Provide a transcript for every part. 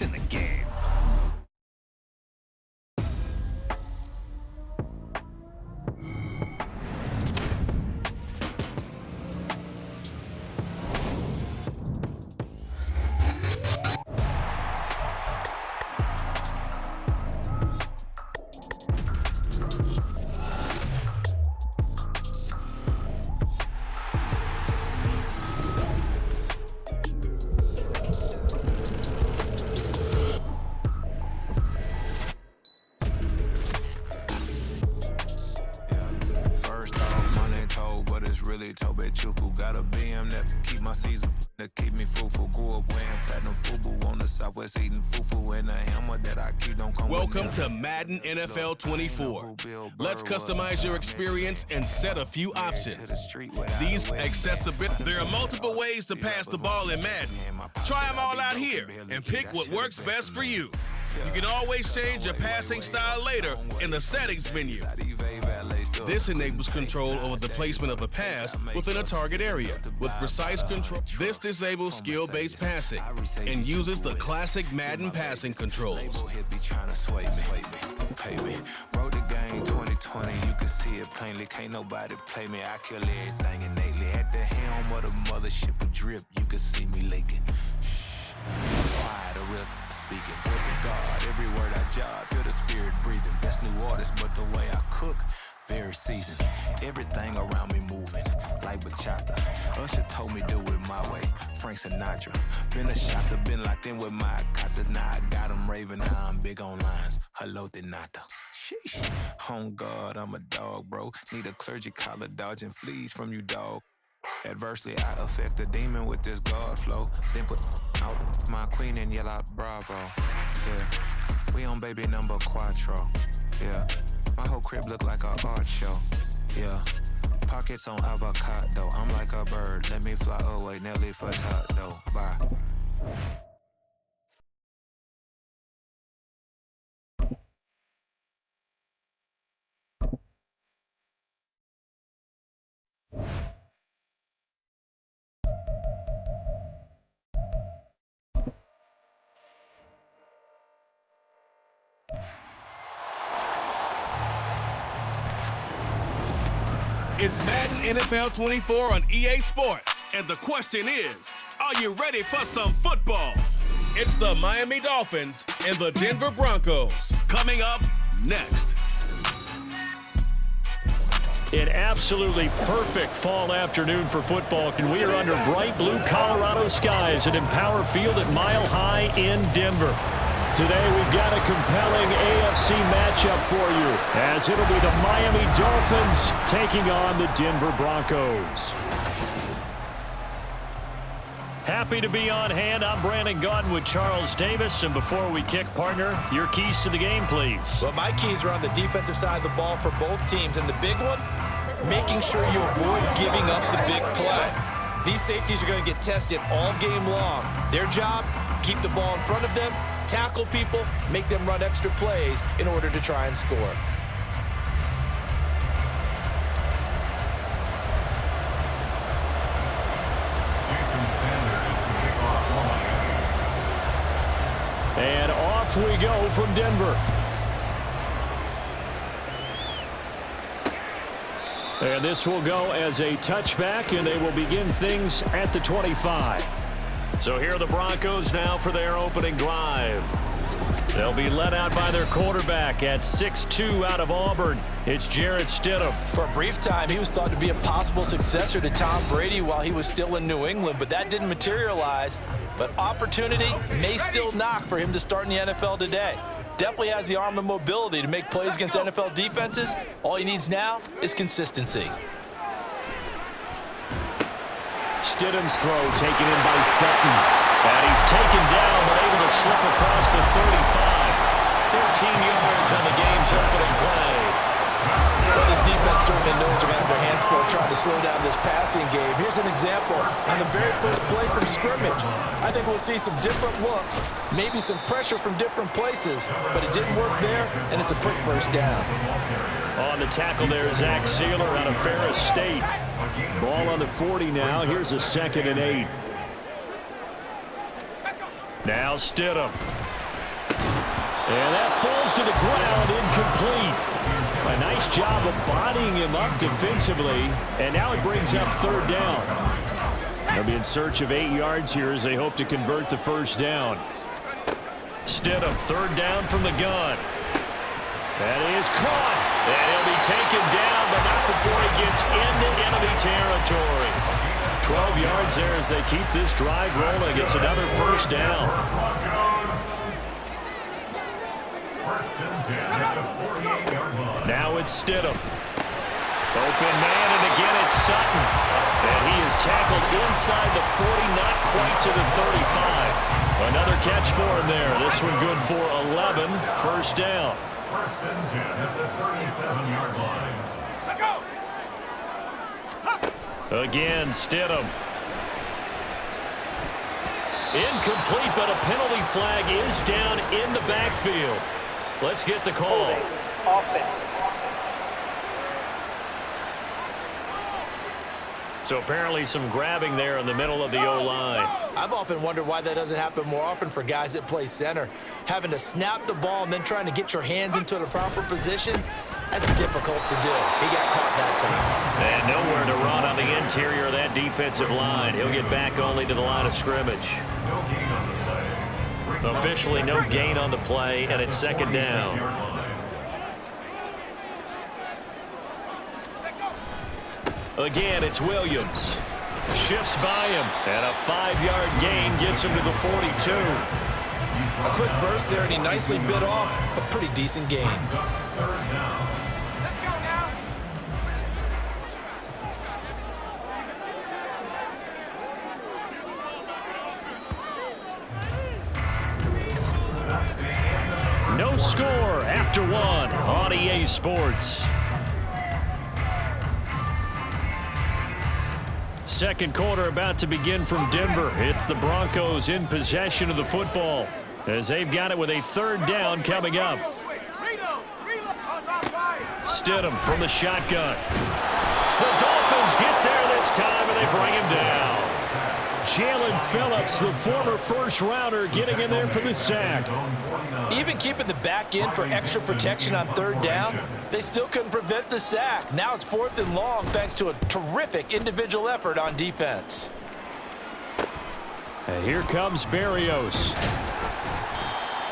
It's in the game. Really Tobe Chuku got a BM that keep my season, that keep me fruitful. Grew up wearing platinum FUBU on the Southwest eating fufu, and a hammer that I keep don't come. Welcome to Madden NFL 24. Let's customize your experience and set a few options. These accessibility. There are multiple ways to pass the ball in Madden. Try them all out here and pick what works best for you. You can always change your passing style later in the settings menu. This enables control over the placement of a pass within a target area. With precise control, this disables skill-based passing and uses the classic Madden passing controls. Wrote the game 2020, you can see it plainly. Can't nobody play me, I kill everything innately. At the helm of the mothership of drip, you can see me leaking. Quiet, a real speaking. Voice of God, every word I jog, feel the spirit breathing. Best new artist, but the way I cook, very seasoned. Everything around me moving, like bachata. Usher told me do it my way, Frank Sinatra. Been a shotter, been locked in with my katas. Now I got them raving how I'm big on lines. Hello, Denata. Sheesh. On God, I'm a dog, bro. Need a clergy collar, dodging fleas from you, dog. Adversely, I affect the demon with this God flow. Then put out my queen and yell out bravo. Yeah, we on baby number quattro. Yeah, my whole crib look like a art show. Yeah, pockets on avocado. I'm like a bird. Let me fly away, Nelly Furtado. Bye. It's Madden NFL 24 on EA Sports, and the question is, are you ready for some football? It's the Miami Dolphins and the Denver Broncos. Coming up next. An absolutely perfect fall afternoon for football, and we are under bright blue Colorado skies at Empower Field at Mile High in Denver. Today we've got a compelling AFC matchup for you, as it'll be the Miami Dolphins taking on the Denver Broncos. Happy to be on hand. I'm Brandon Gaudin with Charles Davis, and before we kick, partner, your keys to the game, please. Well, my keys are on the defensive side of the ball for both teams, and the big one, making sure you avoid giving up the big play. These safeties are going to get tested all game long. Their job, keep the ball in front of them, tackle people, make them run extra plays in order to try and score. And off we go from Denver. And this will go as a touchback, and they will begin things at the 25. So here are the Broncos now for their opening drive. They'll be led out by their quarterback at 6'2" out of Auburn. It's Jarrett Stidham. For a brief time, he was thought to be a possible successor to Tom Brady while he was still in New England, but that didn't materialize. But opportunity may still knock for him to start in the NFL today. Definitely has the arm and mobility to make plays against NFL defenses. All he needs now is consistency. Stidham's throw taken in by Sutton. And he's taken down, but able to slip across the 35. 13 yards on the game's opening play. But his defense certainly knows they're going to have their hands full trying to slow down this passing game. Here's an example on the very first play from scrimmage. I think we'll see some different looks, maybe some pressure from different places, but it didn't work there, and it's a quick first down. On the tackle there, Zach Sealer out of Ferris State. Ball on the 40 now. Here's a 2nd and 8. Now Stidham. And that falls to the ground, incomplete. A nice job of bodying him up defensively, and now it brings up third down. They'll be in search of 8 yards here as they hope to convert the first down. Stidham, third down from the gun. That is caught, and he'll be taken down, but not before he gets into enemy territory. 12 yards there as they keep this drive rolling. It's another first down. Now it's Stidham. Open man, and again it's Sutton. And he is tackled inside the 40, not quite to the 35. Another catch for him there. This one good for 11, first down. First and 10 at the 37-yard line. Again, Stidham. Incomplete, but a penalty flag is down in the backfield. Let's get the call. So apparently some grabbing there in the middle of the O-line. I've often wondered why that doesn't happen more often for guys that play center. Having to snap the ball and then trying to get your hands into the proper position, that's difficult to do. He got caught that time. And nowhere to run on the interior of that defensive line. He'll get back only to the line of scrimmage. No gain on the play. Officially no gain on the play, and it's second down. Again, it's Williams. Shifts by him, and a 5-yard gain gets him to the 42. A quick burst there, and he nicely bit off a pretty decent gain. Third down. No score after one on EA Sports. Second quarter about to begin from Denver. It's the Broncos in possession of the football as they've got it with a third down coming up. Stidham from the shotgun. The Dolphins get there this time, and they bring him down. Jalen Phillips, the former first-rounder, getting in there for the sack. Even keeping the back end for extra protection on third down, they still couldn't prevent the sack. Now it's 4th and long thanks to a terrific individual effort on defense. And here comes Berrios.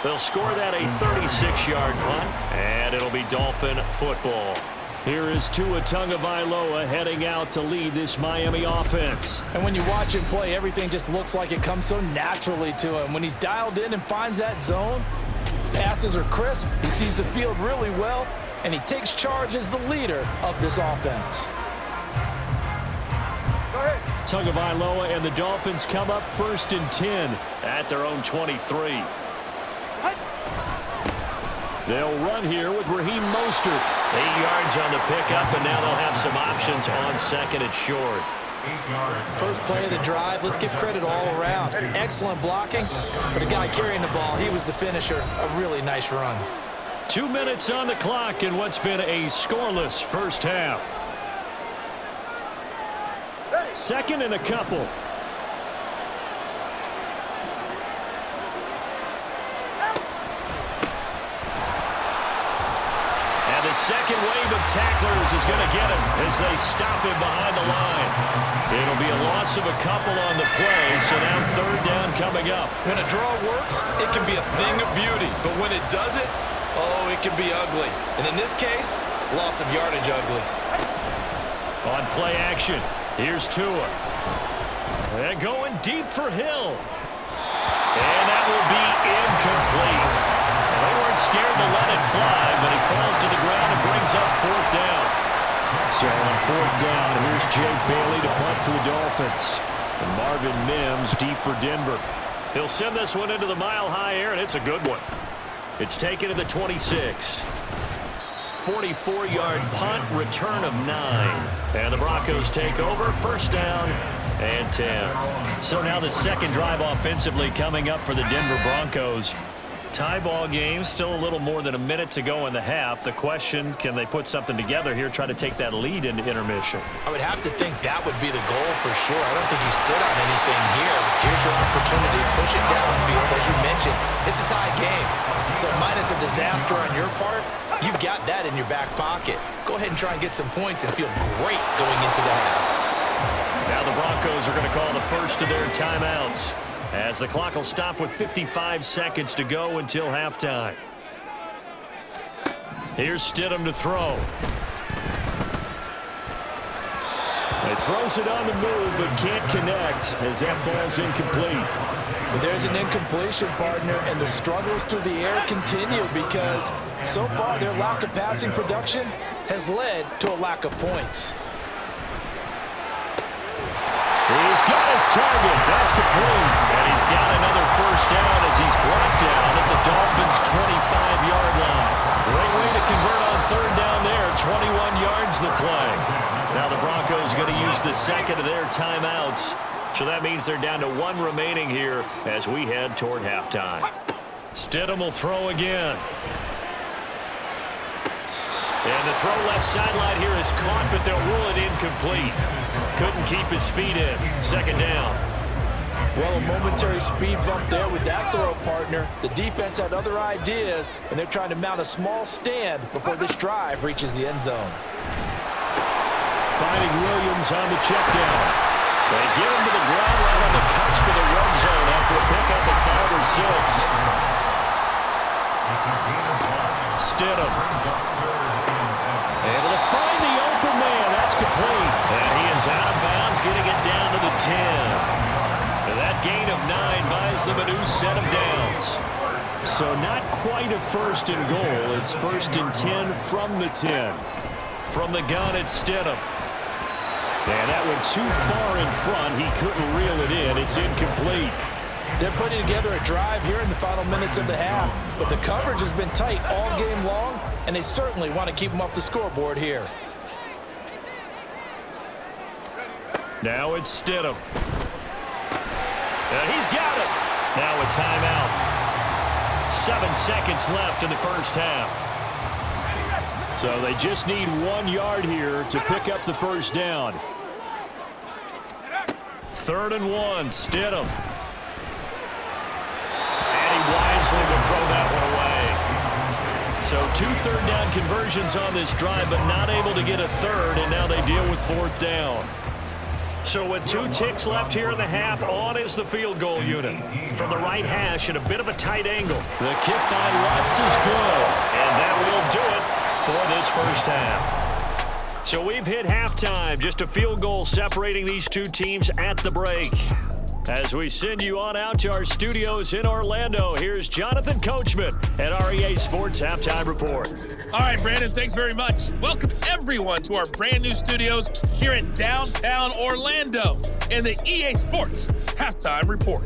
They'll score that a 36-yard punt, and it'll be Dolphin football. Here is Tua Tagovailoa heading out to lead this Miami offense. And when you watch him play, everything just looks like it comes so naturally to him. When he's dialed in and finds that zone, passes are crisp, he sees the field really well, and he takes charge as the leader of this offense. Tagovailoa and the Dolphins come up 1st and 10 at their own 23. They'll run here with Raheem Mostert. 8 yards on the pickup, and now they'll have some options on second and short. First play of the drive, let's give credit all around. Excellent blocking, but the guy carrying the ball, he was the finisher. A really nice run. 2 minutes on the clock in what's been a scoreless first half. Second and a couple. The second wave of tacklers is going to get him as they stop him behind the line. It'll be a loss of a couple on the play, so now third down coming up. When a draw works, it can be a thing of beauty, but when it doesn't, oh, it can be ugly. And in this case, loss of yardage ugly. On play action, here's Tua. They're going deep for Hill. And that will be incomplete. They weren't scared to let it fly, but he falls to the ground and brings up 4th down. So on 4th down, here's Jake Bailey to punt for the Dolphins. And Marvin Mims deep for Denver. He'll send this one into the mile-high air, and it's a good one. It's taken to the 26. 44-yard punt, return of 9. And the Broncos take over, first down and 10. So now the second drive offensively coming up for the Denver Broncos. Tie ball game, still a little more than a minute to go in the half. The question, can they put something together here, try to take that lead into intermission? I would have to think that would be the goal for sure. I don't think you sit on anything here. here's your opportunity. Push it downfield. As you mentioned, it's a tie game. So minus a disaster on your part, you've got that in your back pocket. Go ahead and try and get some points and feel great going into the half. Now the Broncos are going to call the first of their timeouts, as the clock will stop with 55 seconds to go until halftime. Here's Stidham to throw. He throws it on the move, but can't connect as that falls incomplete. But there's an incompletion, partner, and the struggles through the air continue because so far their lack of passing production has led to a lack of points. He's got his target. That's complete. And he's got another first down as he's brought down at the Dolphins' 25-yard line. Great way to convert on third down there. 21 yards the play. Now the Broncos going to use the second of their timeouts. So that means they're down to one remaining here as we head toward halftime. Stidham will throw again. And the throw left sideline here is caught, but they'll rule it incomplete. Couldn't keep his feet in. Second down. Well, a momentary speed bump there with that throw, partner. The defense had other ideas, and they're trying to mount a small stand before this drive reaches the end zone. Finding Williams on the check down. They get him to the ground right on the cusp of the red zone after a pickup of 5 or 6. Stidham. Able to find the open man. That's complete. And he is out of bounds, getting it down to the 10. And that gain of 9 buys them a new set of downs. So not quite a first and goal. It's first and 10 from the 10. From the gun, it's Stidham. And that went too far in front. He couldn't reel it in. It's incomplete. They're putting together a drive here in the final minutes of the half, but the coverage has been tight all game long, and they certainly want to keep them off the scoreboard here. Now it's Stidham. And he's got it. Now a timeout. 7 seconds left in the first half. So they just need 1 yard here to pick up the first down. 3rd and 1, Stidham. And he wisely will throw that one away. So 2 third down conversions on this drive, but not able to get a third, and now they deal with 4th down. So with 2 ticks left here in the half, on is the field goal unit. From the right hash at a bit of a tight angle. The kick by Lutz is good, and that will do it for this first half. So we've hit halftime, just a field goal separating these two teams at the break. As we send you on out to our studios in Orlando, here's Jonathan Coachman at REA Sports Halftime Report. All right, Brandon, thanks very much. Welcome, everyone, to our brand new studios here in downtown Orlando in the EA Sports Halftime Report.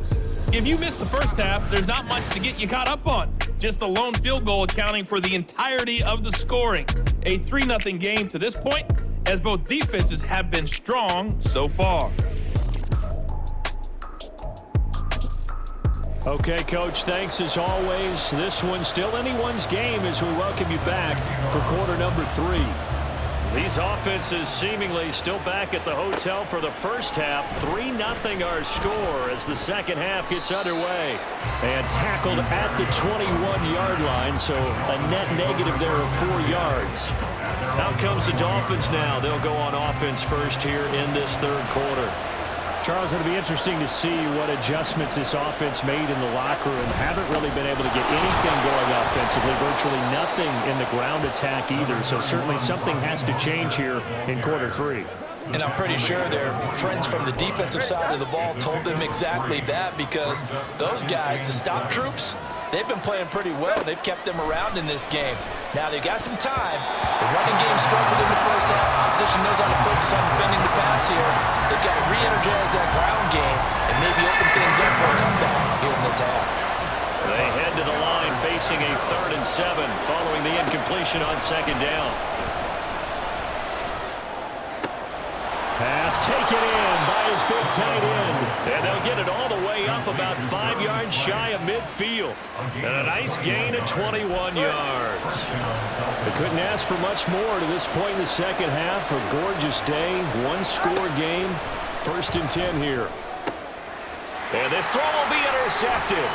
If you missed the first half, there's not much to get you caught up on. Just the lone field goal accounting for the entirety of the scoring. A 3-0 game to this point, as both defenses have been strong so far. Okay, Coach, thanks as always. This one's still anyone's game as we welcome you back for quarter number 3. These offenses seemingly still back at the hotel for the first half. 3-0 our score as the second half gets underway. And tackled at the 21-yard line, so a net negative there of 4 yards. Out comes the Dolphins now. They'll go on offense first here in this third quarter. Charles, it'll be interesting to see what adjustments this offense made in the locker room. Haven't really been able to get anything going offensively, virtually nothing in the ground attack either. So certainly something has to change here in quarter 3. And I'm pretty sure their friends from the defensive side of the ball told them exactly that, because those guys, the stop troops, they've been playing pretty well. They've kept them around in this game. Now they've got some time. The running game struggled in the first half. Opposition knows how to focus on defending the pass here. They've got to re-energize that ground game and maybe open things up for a comeback here in this half. They head to the line facing a 3rd and 7 following the incompletion on second down. Pass taken in by his big tight end. And they'll get it all the way up about 5 yards shy of midfield. And a nice gain of 21 yards. They couldn't ask for much more to this point in the second half. A gorgeous day, 1-score game. 1st and 10 here. And this throw will be intercepted.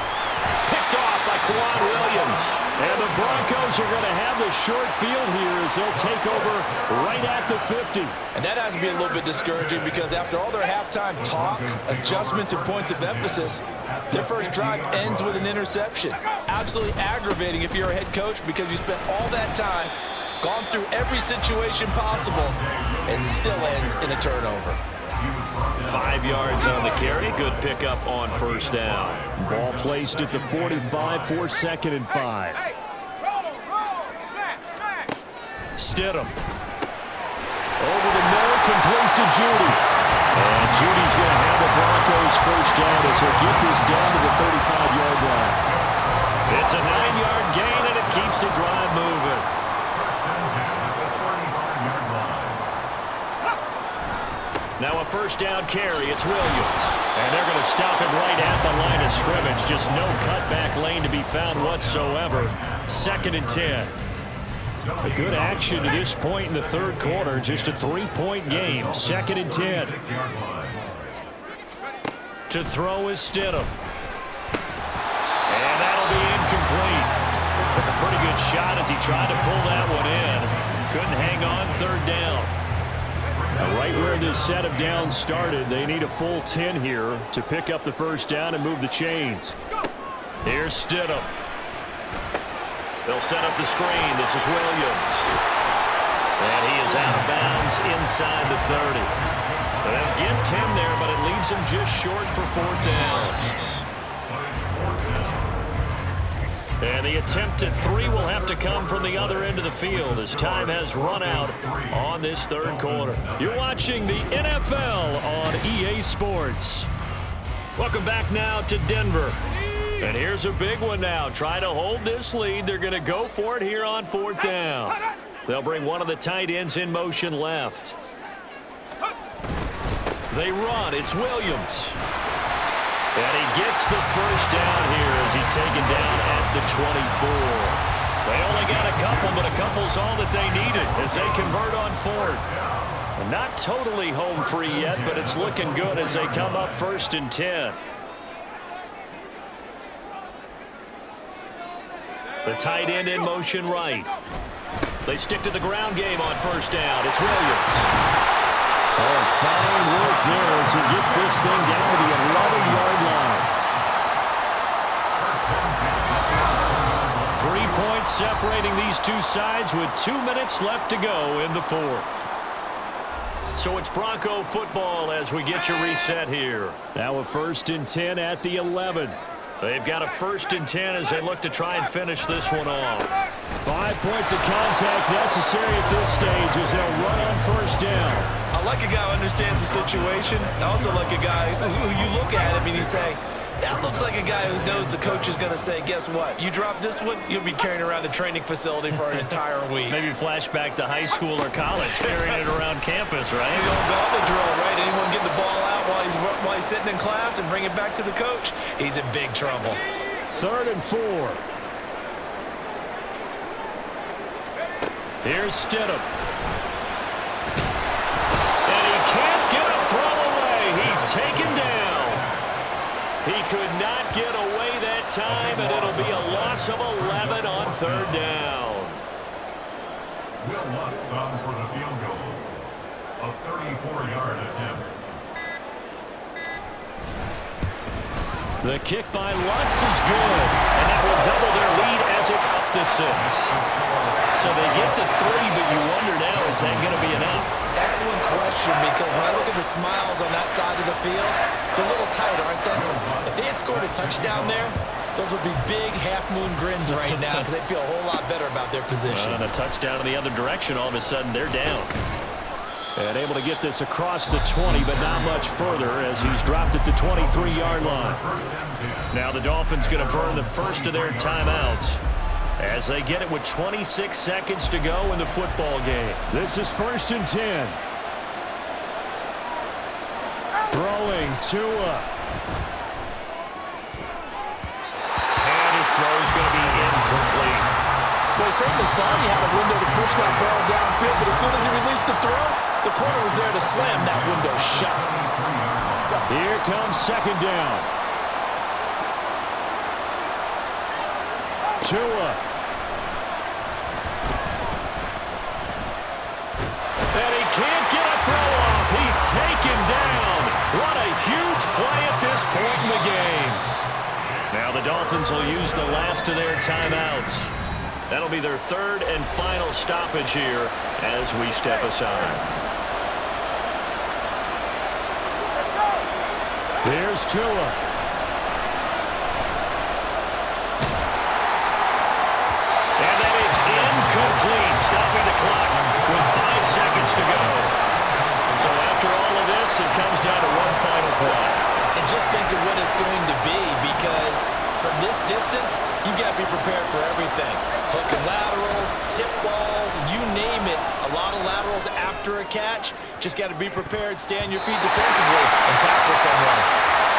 Picked off by Quan Williams. And the Broncos are going to have the short field here as they'll take over right at the 50. And that has to be a little bit discouraging because after all their halftime talk, adjustments, and points of emphasis, their first drive ends with an interception. Absolutely aggravating if you're a head coach because you spent all that time, gone through every situation possible, and it still ends in a turnover. 5 yards on the carry. Good pickup on first down. Ball placed at the 45 for 2nd and 5. Stidham. Over the middle, complete to Judy. And Judy's going to have the Broncos first down as he'll get this down to the 35-yard line. It's a 9-yard gain, and it keeps the drive moving. Now a first down carry. It's Williams. And they're going to stop him right at the line of scrimmage. Just no cutback lane to be found whatsoever. 2nd and 10. A good action to this point in the third quarter. Just a 3-point game. 2nd and 10. To throw is Stidham. And that'll be incomplete. Took a pretty good shot as he tried to pull that one in. Couldn't hang on. 3rd down. Right where this set of downs started, they need a full 10 here to pick up the first down and move the chains. Here's Stidham. They'll set up the screen. This is Williams. And he is out of bounds inside the 30. They'll get 10 there, but it leaves him just short for 4th down. And the attempt at 3 will have to come from the other end of the field as time has run out on this third quarter. You're watching the NFL on EA Sports. Welcome back now to Denver. And here's a big one now. Trying to hold this lead. They're going to go for it here on 4th down. They'll bring one of the tight ends in motion left. They run. It's Williams. And he gets the first down here as he's taken down at the 24. They only got a couple, but a couple's all that they needed as they convert on 4th. And not totally home free yet, but it's looking good as they come up 1st and 10. The tight end in motion right. They stick to the ground game on 1st down. It's Williams. Oh, fine work there as he gets this thing down to the 11-yard line. 3 points separating these two sides with 2 minutes left to go in the 4th. So it's Bronco football as we get you reset here. Now a 1st and 10 at the 11. They've got a 1st and 10 as they look to try and finish this one off. 5 points of contact necessary at this stage as they'll run on 1st down. I like a guy who understands the situation. I also like a guy who you look at him and you say, that looks like a guy who knows the coach is going to say, guess what? You drop this one, you'll be carrying around a training facility for an entire week. Maybe flashback to high school or college, carrying it around campus, right? Maybe on gauntlet drill, right? Anyone get the ball out while he's sitting in class and bring it back to the coach? He's in big trouble. 3rd and 4. Here's Stidham. And he can't get a throw away. He's taken down. He could not get away that time, and it'll be a loss of 11 on 3rd down. Will Lutz on for the field goal. A 34-yard attempt. The kick by Lutz is good, and that will double their lead as it's up to 6. So they get to 3, but you wonder now, is that going to be enough? Excellent question, because when I look at the smiles on that side of the field, it's a little tight, aren't they? If they had scored a touchdown there, those would be big half-moon grins right now because they'd feel a whole lot better about their position. And a touchdown in the other direction, all of a sudden they're down. And able to get this across the 20, but not much further as he's dropped it to 23-yard line. Now the Dolphins going to burn the first of their timeouts as they get it with 26 seconds to go in the football game. This is 1st and 10. Throwing Tua. And his throw is going to be incomplete. Well, he certainly thought he had a window to push that ball downfield, but as soon as he released the throw, the corner was there to slam that window shut. Here comes 2nd down. Tua. And he can't get a throw off. He's taken down. What a huge play at this point in the game. Now the Dolphins will use the last of their timeouts. That'll be their third and final stoppage here as we step aside. Here's Tua. And that is incomplete, stopping the clock with 5 seconds to go. So after all of this, it comes down to one final play. And just think of what it's going to be, because from this distance, you've got to be prepared for everything. Hook and laterals, tip balls, you name it. A lot of laterals after a catch. Just got to be prepared, stay on your feet defensively, and tackle someone.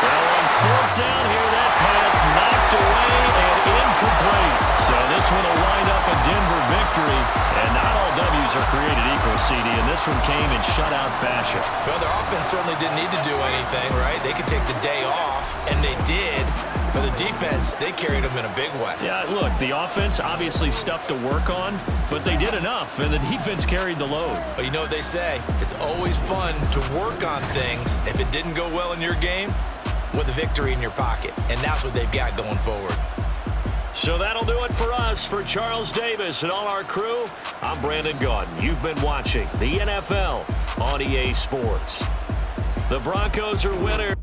Well, on fourth down here, that pass knocked away and incomplete. So this one will wind up a Denver victory. And not all W's are created equal, CD, and this one came in shutout fashion. Well, their offense certainly didn't need to do anything, right? They could take the day off, and they did. But the defense, they carried them in a big way. Yeah, look, the offense, obviously stuff to work on, but they did enough, and the defense carried the load. But you know what they say, it's always fun to work on things if it didn't go well in your game with a victory in your pocket. And that's what they've got going forward. So that'll do it for us. For Charles Davis and all our crew, I'm Brandon Gaudin. You've been watching the NFL on EA Sports. The Broncos are winners.